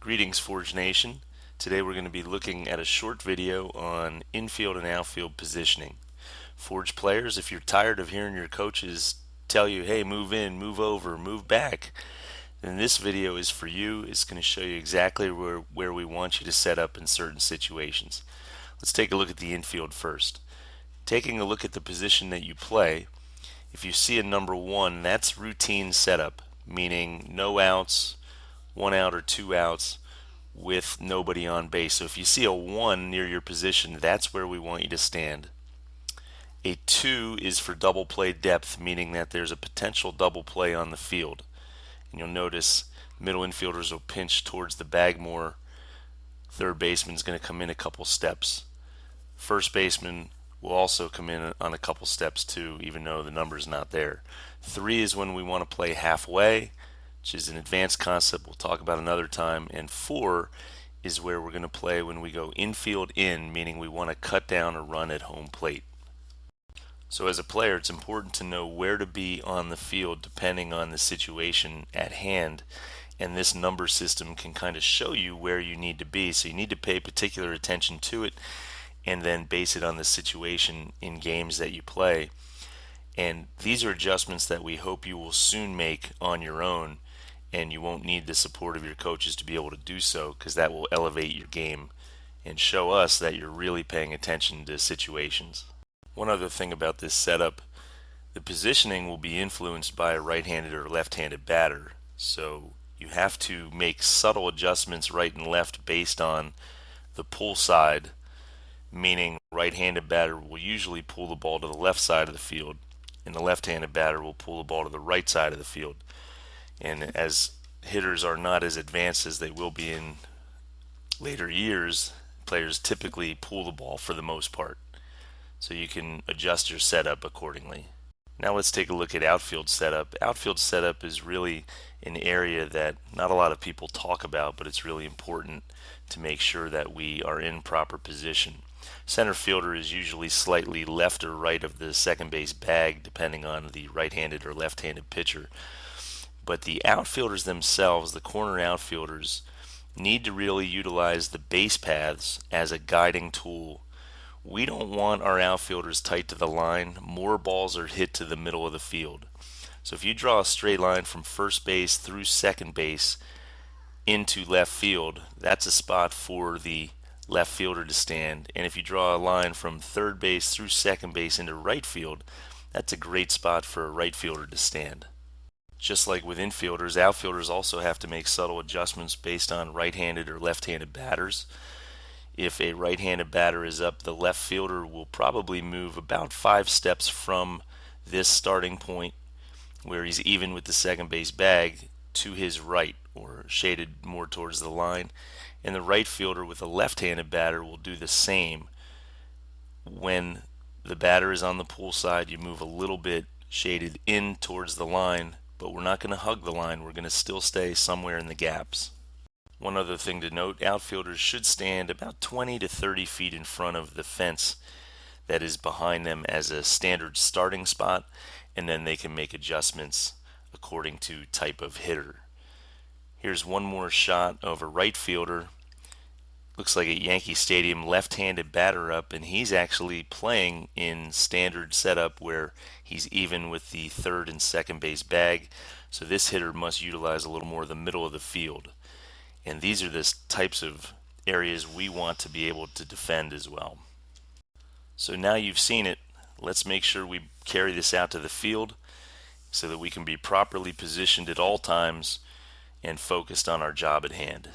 Greetings, Forge Nation. Today we're going to be looking at a short video on infield and outfield positioning. Forge players, if you're tired of hearing your coaches tell you, hey, move in, move over, move back, then this video is for you. It's going to show you exactly where we want you to set up in certain situations. Let's take a look at the infield first. Taking a look at the position that you play, if you see a number 1, that's routine setup, meaning no outs, 1 out or 2 outs with nobody on base. So if you see a 1 near your position, that's where we want you to stand. A 2 is for double play depth, meaning that there's a potential double play on the field. And you'll notice middle infielders will pinch towards the bag more. Third baseman's going to come in a couple steps. First baseman will also come in on a couple steps too, even though the number's not there. 3 is when we want to play halfway, which is an advanced concept we'll talk about another time. And 4 is where we're going to play when we go infield in, meaning we want to cut down a run at home plate. So as a player, it's important to know where to be on the field depending on the situation at hand, and this number system can kind of show you where you need to be. So you need to pay particular attention to it and then base it on the situation in games that you play. And these are adjustments that we hope you will soon make on your own, and you won't need the support of your coaches to be able to do so, because that will elevate your game and show us that you're really paying attention to situations. One other thing about this setup, the positioning will be influenced by a right-handed or left-handed batter. So you have to make subtle adjustments right and left based on the pull side, meaning right-handed batter will usually pull the ball to the left side of the field, and the left-handed batter will pull the ball to the right side of the field. And as hitters are not as advanced as they will be in later years, players typically pull the ball for the most part. So you can adjust your setup accordingly. Now let's take a look at outfield setup. Outfield setup is really an area that not a lot of people talk about, but it's really important to make sure that we are in proper position. Center fielder is usually slightly left or right of the second base bag, depending on the right-handed or left-handed pitcher. But the outfielders themselves, the corner outfielders, need to really utilize the base paths as a guiding tool. We don't want our outfielders tight to the line. More balls are hit to the middle of the field. So if you draw a straight line from first base through second base into left field, that's a spot for the left fielder to stand. And if you draw a line from third base through second base into right field, that's a great spot for a right fielder to stand. Just like with infielders, outfielders also have to make subtle adjustments based on right-handed or left-handed batters. If a right-handed batter is up, the left fielder will probably move about 5 steps from this starting point where he's even with the second base bag to his right, or shaded more towards the line. And the right fielder with a left-handed batter will do the same. When the batter is on the pull side, you move a little bit shaded in towards the line, but we're not going to hug the line. We're going to still stay somewhere in the gaps. One other thing to note, outfielders should stand about 20 to 30 feet in front of the fence that is behind them as a standard starting spot, and then they can make adjustments according to type of hitter. Here's one more shot of a right fielder. Looks like a Yankee Stadium left-handed batter up, and he's actually playing in standard setup where he's even with the third and second base bag. So this hitter must utilize a little more of the middle of the field. And these are the types of areas we want to be able to defend as well. So now you've seen it, let's make sure we carry this out to the field so that we can be properly positioned at all times and focused on our job at hand.